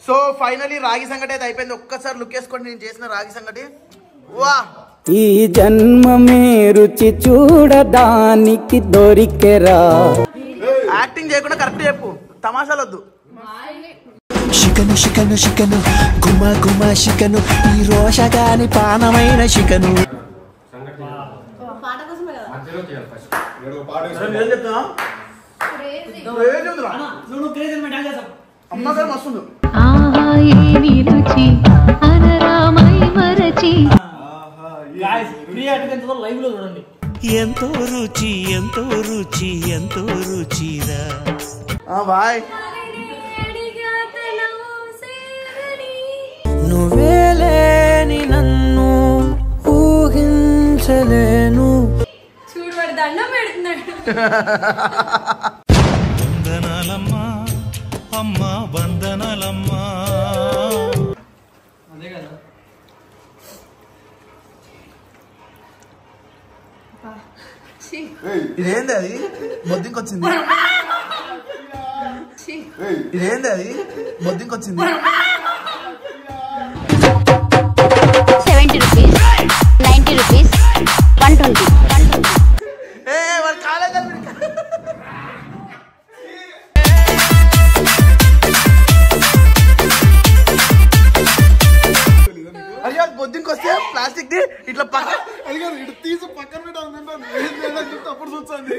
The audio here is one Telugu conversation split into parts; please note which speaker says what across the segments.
Speaker 1: సో ఫైనలీ రాగి సంగటి అయితే అయిపోయింది. ఒక్కసారి లుక్ వేసుకోండి నేను చేసిన రాగి సంగటి. వా
Speaker 2: ఈ జన్మమే రుచి చూడడానికి దొరికెరా.
Speaker 1: యాక్టింగ్ చేయకుండా కరెక్ట్ చెప్పు, తమాషాలు వద్దు.
Speaker 3: చికెను చికెను చికెను గుమ గుమ చికెను ఈ రోషగాని పానమైన చికెను.
Speaker 1: అమ్మగారు మస్తుంది.
Speaker 3: ఎంతో రుచి ఎంతో రుచి ఎంతో రుచిరా.
Speaker 1: బాయ్.
Speaker 3: నువ్వే లేని నన్ను ఊహించలేను.
Speaker 4: చూడబడి దండం పెడుతున్నాడు.
Speaker 3: వందనాలమ్మా అమ్మా వందనాలమ్మా.
Speaker 5: అదే కదా
Speaker 1: ఇదేంది అది మొద్దింకొచ్చింది. ఇదేంది అది మొద్దింకొచ్చింది.
Speaker 6: 70 rupees, 90 rupees, 120.
Speaker 1: వాడు కాలేదు. అయ్యో బొద్దింకొస్తే ప్లాస్టిక్ ది ఇట్లా పక్క ఇటు తీసి పక్కన పెట్టాలి. అప్పుడు చూస్తుంది.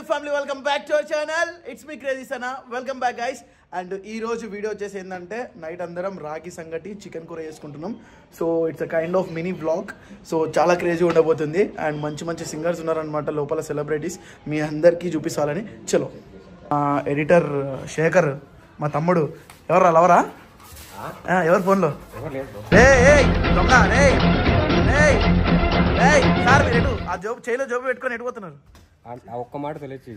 Speaker 1: Family welcome back to our channel. It's me crazy Sana. Welcome back guys. And ఈ రోజు వీడియో వచ్చేసి ఏంటంటే నైట్ అందరం రాగి సంగటి చికెన్ కూర చేసుకుంటున్నాం. So it's a kind of mini vlog. So చాలా క్రేజీ ఉండబోతుంది. అండ్ మంచి మంచి సింగర్స్ ఉన్నారనమాట లోపల, సెలబ్రిటీస్. మీ అందరికీ చూపిస్తాలని. చలో. ఎడిటర్ శేఖర్ మా తమ్ముడు. ఎవరు లవరా? ఎవరు ఫోన్లో? సార్ మీరు ఎటు ఆ జోబు చేయిలో జోబు పెట్టుకొని ఎటుపోతున్నారు?
Speaker 7: ఒక్క మాట తెలియచి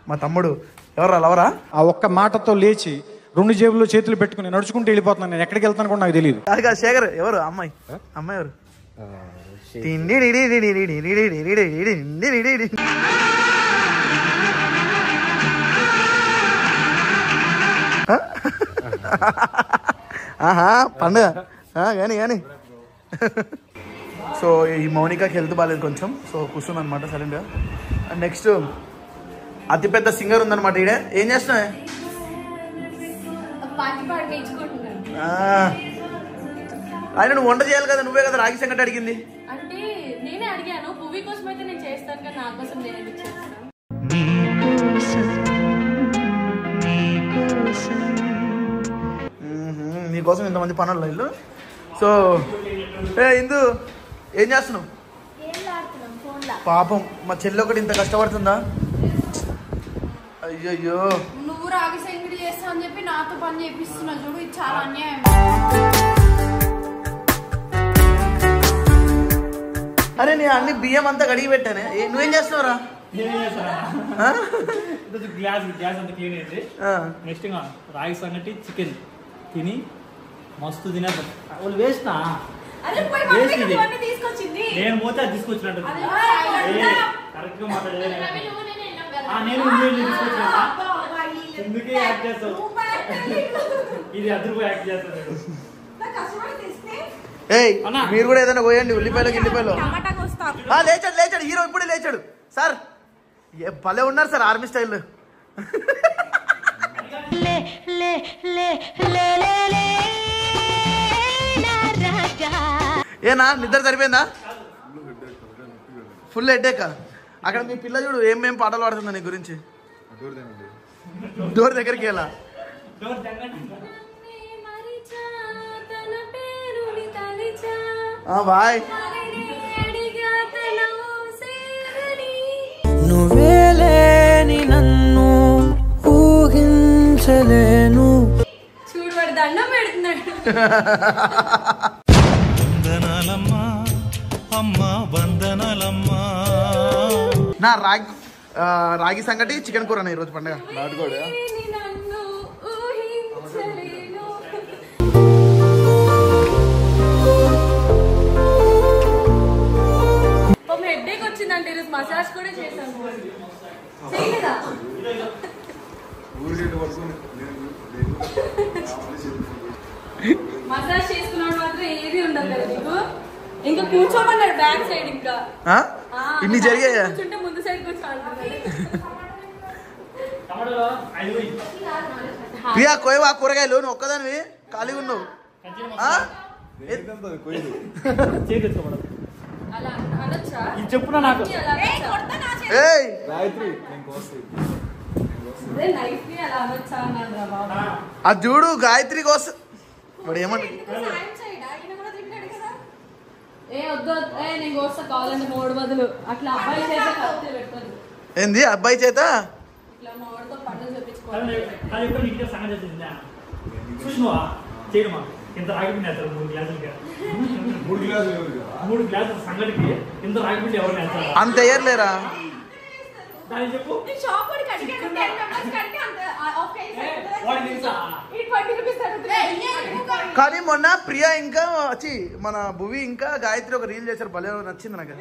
Speaker 1: మా తమ్ముడు. ఎవరు లవరా?
Speaker 5: ఆ ఒక్క మాటతో లేచి 2 జేబుల్లో చేతులు పెట్టుకుని నడుచుకుంటూ వెళ్ళిపోతున్నాను. నేను ఎక్కడికి వెళ్తాను కూడా నాకు తెలియదు.
Speaker 1: అది శేఖర్. ఎవరు అమ్మాయి? అమ్మాయి ఎవరు? ఆహా పండుగ కానీ కానీ. సో ఈ మౌనికాకి హెల్త్ బాగాలేదు కొంచెం. సో కూర్చుంది అనమాట సైలెంట్గా. అండ్ నెక్స్ట్ అతిపెద్ద సింగర్ ఉందన్నమాట. ఈడే ఏం చేస్తున్నావే? ఆయన నువ్వు వంట చేయాలి కదా, నువ్వే కదా రాగి సంగటి అడిగింది.
Speaker 4: అంటే నేనే అడిగాను, పువ్వి కోసం అయితే నేను చేస్తాను కానీ నా కోసం నేను ఎందుకు చేస్తాను?
Speaker 1: నీకోసం ఇంతమంది పనులు ఇల్లు. సో ఇందు ఏం చేస్తున్నావు? పాపం మా చెల్లి ఒకటి ఇంత కష్టపడుతుందా? అయ్యయ్యో.
Speaker 4: నువ్వు రాగి సంగటి చేస్తా అని చెప్పి నాతో పని చేపిస్తున్నా చూడు, ఇది చాలా అన్యాయం.
Speaker 1: అరే నేను అన్ని బియ్యం అంతా కడిగి పెట్టానే. నువ్వేం చేస్తున్నావురా?
Speaker 8: గ్యాస్ అంతా క్లీన్ అయింది. నెక్స్ట్ రాగి సంగటి చికెన్ తిని మస్తు తినేద్దాం. వాళ్ళు వేసిన నేను పోతే అది తీసుకొచ్చినట్టు కరెక్ట్ గా మాట్లాడే. నేను తీసుకొచ్చిన ఎందుకే యాక్ట్ చేస్తావు? ఇది అదృపో యాక్ట్ చేస్తాను.
Speaker 1: మీరు కూడా ఏదైనా పోయండి. ఉల్లిపాయలు గిల్లిపాయలు. లేచాడు లేచాడు హీరో ఇప్పుడే లేచాడు. సార్ భలే ఉన్నారు సార్ ఆర్మీ స్టైల్. ఏనా నిద్ర సరిపోయిందా? Full headache. అక్కడ మీ పిల్ల చూడు ఏమేం పాటలు పాడుతుందా నీ గురించి. డోర్ దగ్గరికి వెళ్ళా. బాయ్.
Speaker 3: నువ్వే లేని నన్ను ఊహించలేను.
Speaker 4: చూడబడి దండం పెడుతున్నాడు.
Speaker 3: వందనాలమ్మా అమ్మా వందనాలమ్మా.
Speaker 1: నా రాగి సంగటి చికెన్ కూర ఈరోజు పండుగ.
Speaker 4: హెడ్ఏక్ వచ్చిందంటే ఈరోజు మసాజ్ కూడా చేశాను. చేయలేదా? మసాజ్ చేసుకున్నాడు మాత్రం ఏది ఉండదు కదా నీకు. ఇంకా కూర్చోమన్నాడు బ్యాక్ సైడ్. ఇంకా
Speaker 1: ఇన్ని జరిగాయా?
Speaker 4: కూర్చుంటే ముందు సైడ్ కూర్చోాలి.
Speaker 1: ప్రియా కోయవా కూరగాయలు, నువ్వు ఒక్కదానివి ఖాళీగా ఉన్నావు.
Speaker 8: చెప్పునా నాకు
Speaker 1: అది చూడు గాయత్రి కోసం వాడు ఏమంట. ఏంది అబ్బాయి చేత
Speaker 8: చేయమా ఇంత రాగిపిండి వేస్తారు 3 గ్లాసులు సంగటికి ఇంత రాగిపిండి ఎవరు వేస్తారు?
Speaker 1: అంత వేయర్లేరా?
Speaker 8: చెప్పు
Speaker 1: కానీ మొన్న ప్రియా ఇంకా వచ్చి మన భువి ఇంకా గాయత్రి ఒక రీల్ చేశారు, భలే నచ్చింది నాకు.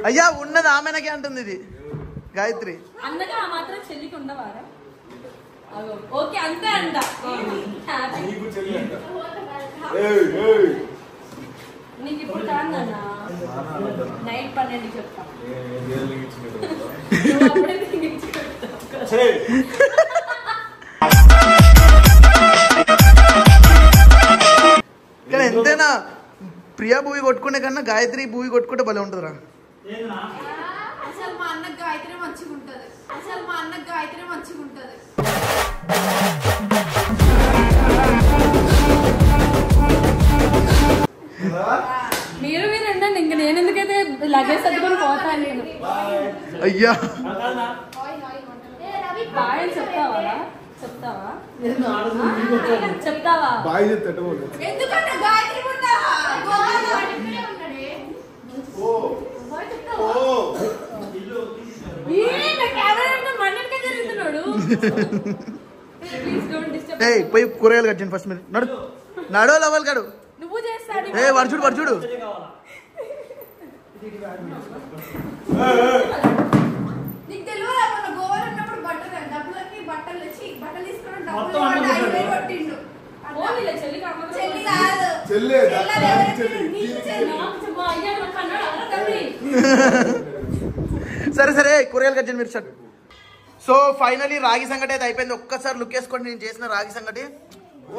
Speaker 1: అయ్యా ఉన్నది ఆమెనకే అంటుంది ఇది గాయత్రి.
Speaker 4: అన్నగా మాత్రం చెల్లికి ఉండవారా? ఓకే అంతే అంట. నీకు ఇప్పుడు కాదన్నా, నైట్ 12 చెప్తా.
Speaker 1: కానీ ఎంతైనా ప్రియా భూమి కొట్టుకునే కన్నా గాయత్రి భూమి కొట్టుకుంటే భలే ఉంటుందిరా.
Speaker 9: అసలు మా అన్నకు గాయత్రి మంచిగా ఉంటది.
Speaker 4: మీరు ఉండండి, ఇంక నేను ఎందుకైతే లగేజ్ సర్దుకొని పోతాను. నేను
Speaker 1: అయ్యా
Speaker 4: బాయ్ చెప్తావా?
Speaker 9: ఎందుకంటే గాయత్రి
Speaker 1: పోయి కూరగాయలు కట్ చేయండి ఫస్ట్. మీరు నడో లవల్ కాడు.
Speaker 4: నువ్వు చేస్తాడు.
Speaker 1: వరచుడు
Speaker 9: నీకు తెలియదు మన గోవాలో ఉన్నప్పుడు బట్టలు తెచ్చి బట్టలు తీసుకుని కొట్టిండు.
Speaker 1: సరే కూరగాయలు కట్ చేయండి మీరు. షర్ట్. సో ఫైనలీ రాగి సంగటి అయితే అయిపోయింది. ఒక్కసారి లుక్ వేసుకోండి నేను చేసిన రాగి సంగటి.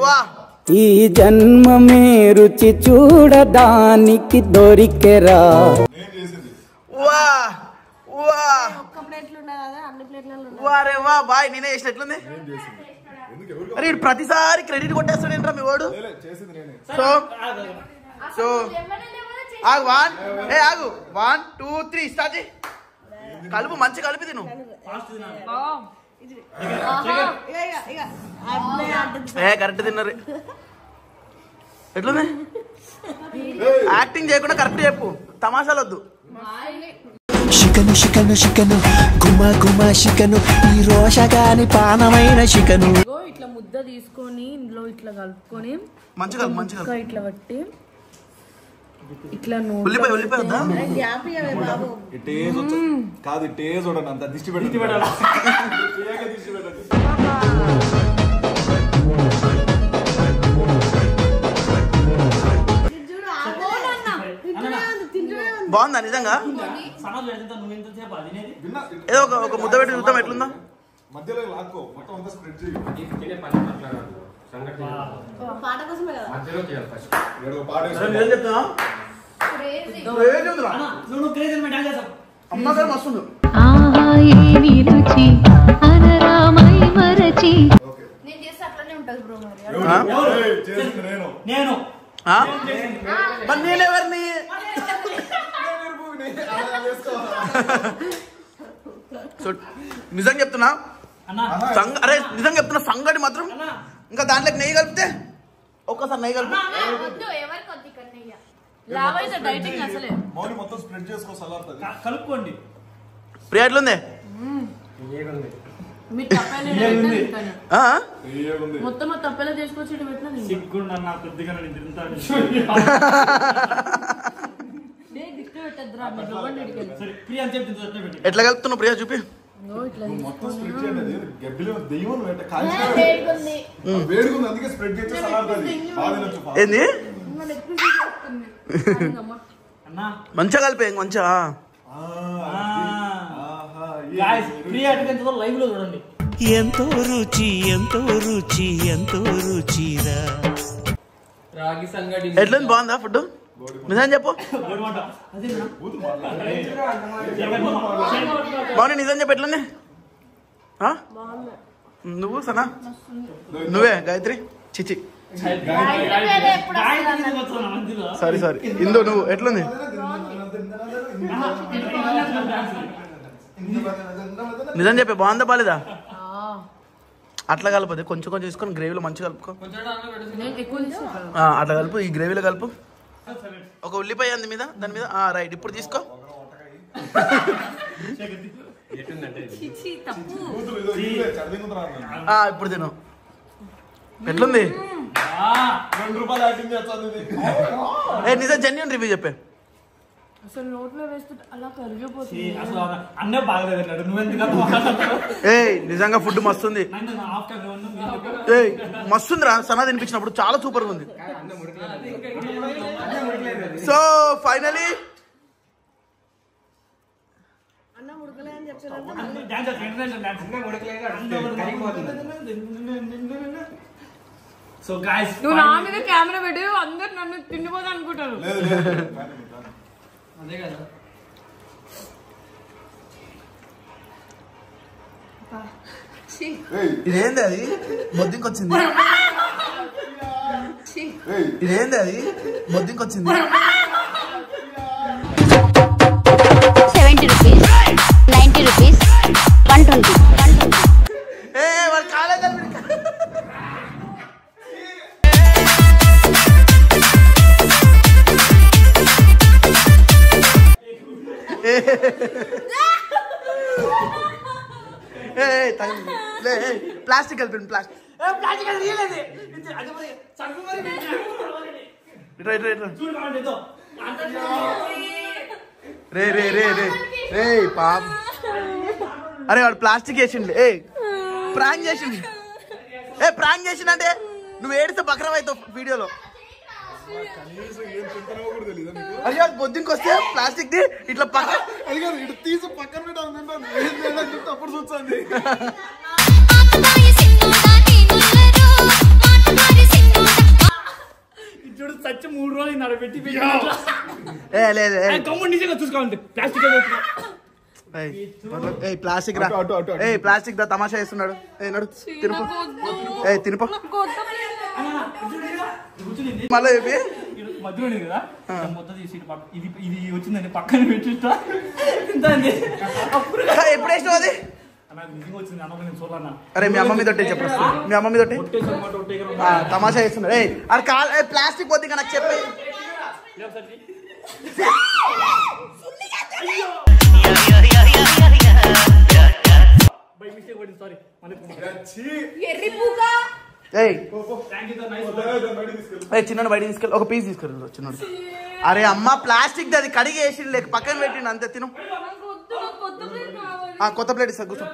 Speaker 1: వా
Speaker 2: ఈ జన్మమే రుచి చూడడానికి దొరికెరా.
Speaker 1: వా వా వారే వా బాయ్, నేనే చేసిన. ఎట్లుంది? అరే ప్రతిసారి క్రెడిట్ కొట్టేస్తాడు ఏంట్రా మీ వాడు. సో ఆగు 1 2 3 స్టార్ట్ చేయి. కలుపు మంచి కలిపి తిను. కరెక్ట్ తిన్నారు. ఎట్లుంది? యాక్టింగ్ చేయకుండా కరెక్ట్ చెప్పు, తమాషాలు వద్దు.
Speaker 3: శికను శికను శికను గుమ గుమ శికను ఈ రోషగాని పానమైన శికను.
Speaker 4: ఇట్లా ముద్ద తీసుకొని ఇందులో ఇట్లా కలుపుకొని
Speaker 1: మంచిగా
Speaker 4: ఇట్లా పట్టి ఇట్లా
Speaker 1: ఉల్లిపాయ వద్దా?
Speaker 10: కాదు టేజ్ అంత దిష్టి పెట్టాలి.
Speaker 1: బాగుందా నిజంగా? ఏదో ఒక ముద్ద పెట్టి చూద్దాం ఎట్లుందా.
Speaker 10: మధ్యలో లాక్కో మొత్తం అంతా స్ప్రెడ్ చేయి.
Speaker 1: అమ్మగారు మస్తుంది.
Speaker 9: నేను చేస్తే అట్లనే ఉంటది బ్రో. మరి
Speaker 8: నేను
Speaker 1: నేనెవరిని? సో నిజం చెప్తున్నా, అరే నిజంగా చెప్తున్నా సంగటి మాత్రం ఇంకా దాంట్లోకి నెయ్యి కలిపితే ఒక్కసారి నెయ్యి కలిపి
Speaker 4: డైటింగ్ అసలే
Speaker 10: మౌని మొత్తం స్ప్రెడ్ చేసుకో సలాడుతుంది
Speaker 8: కలుపుకోండి.
Speaker 1: ప్రియా ఎట్లుంది?
Speaker 4: మొత్తం తప్పేలా చేసుకొచ్చి
Speaker 8: సిగ్గుండన్నా కొద్దిగా నేను తింటాను. ప్రియా అని చెప్పి
Speaker 1: ఎట్లా కలుపుతున్నావు ప్రియా చూపి.
Speaker 10: మొత్తం స్ప్రెడ్ చేయండి. గబ్బిలో దెయ్యం కాల్చిన వేడుకుంది అందుకే స్ప్రెడ్ చేస్తే సలాడుతుంది.
Speaker 1: ఏంది మంచిగా కలిపే మంచిగా.
Speaker 8: లైవ్ లో చూడండి.
Speaker 3: ఎంతో రుచి ఎంతో రుచి ఎంతో రుచిరా.
Speaker 7: రాగి సంగటి
Speaker 1: ఎట్లుంది? బాగుందా ఫుడ్? నిజం చెప్పు బాగుంది. నిజం చెప్పు ఎట్లుంది? నువ్వు సనా నువ్వే గాయత్రి చిచి సారీ ఇందు నువ్వు ఎట్లుంది? నిజం చెప్పే బాగుందా బాలేదా? అట్లా కలపదు కొంచెం కొంచెం తీసుకొని గ్రేవీలో మంచిగా కలుపుకో. అట్లా కలుపు. ఈ గ్రేవీలో కలుపు. ఒక ఉల్లిపాయ అంది మీద దాని మీద రైట్. ఇప్పుడు తీసుకో. ఇప్పుడు తిను. ఎట్లుంది?
Speaker 10: ₹2
Speaker 1: నిజం జెన్యూన్ రివ్యూ చెప్పే.
Speaker 4: అసలు నోట్లో వేస్తే అలా కరిగిపోతుంది.
Speaker 8: అన్నీ బాగలేదు.
Speaker 1: నిజంగా ఫుడ్ మస్తుంది. మస్తుందిరా సనా తినిపించినప్పుడు చాలా సూపర్ గా ఉంది. సో ఫైనలీ
Speaker 8: సో గైస్
Speaker 4: నువ్వు నా మీద కెమెరా పెట్టి అందరు నన్ను తిండిపోతా అనుకుంటారు.
Speaker 7: అదే కదా.
Speaker 1: ఇదేంది? అది బొద్దింకొచ్చింది. ఇదేంది? అది బొద్దింకొచ్చింది.
Speaker 6: 70 rupees, 90 rupees, 120.
Speaker 1: వాడు కాలేదు. ప్లాస్టిక్ కలిపి ప్లాస్టిక్ రే రే రే రే రే పాప. అరే వాడు ప్లాస్టిక్ వేసిండు. ప్రాంక్ చేసిండు. ప్రాంక్ చేసిండే నువ్వు ఏడితే బక్రం అవుతావు వీడియోలో. అయ్యో బొద్దింకి వస్తే ప్లాస్టిక్ ది ఇట్లా పక్క
Speaker 10: ఇటు తీసి పక్కన పెట్టాలి. అప్పుడు చూస్తుంది.
Speaker 8: చూడు సచ్చి 3 రోజులు నడబెట్టి నిజంగా చూసుకోవాలంటే ప్లాస్టిక్
Speaker 1: ప్లాస్టిక్ రా. ప్లాస్టిక్ దా తమాషా చేస్తున్నాడు. నడు తినుపో. తినుపో మళ్ళీ చెప్పి
Speaker 8: మధ్యలో కదా మొత్తం తీసి ఇది వచ్చిందండి పక్కన పెట్టిస్తా.
Speaker 1: ఎప్పుడు వేసినావు అది?
Speaker 8: నిజంగా వచ్చింది అన్న నేను చూడాలన్నా.
Speaker 1: అరే మీ అమ్మ మీద చెప్పు. మీ అమ్మ మీద తమాషా చేస్తున్నాడు. అది కాదు ప్లాస్టిక్ పోతే నాకు చెప్పి. చిన్న బయట తీసుకెళ్ళి ఒక పీస్ తీసుకెళ్ళి చిన్నడు. అరే అమ్మ ప్లాస్టిక్ అది కడిగేసి లేక పక్కన పెట్టిండు అంతే. తిను. కొత్త ప్లేట్ ఇస్తా కూర్చో.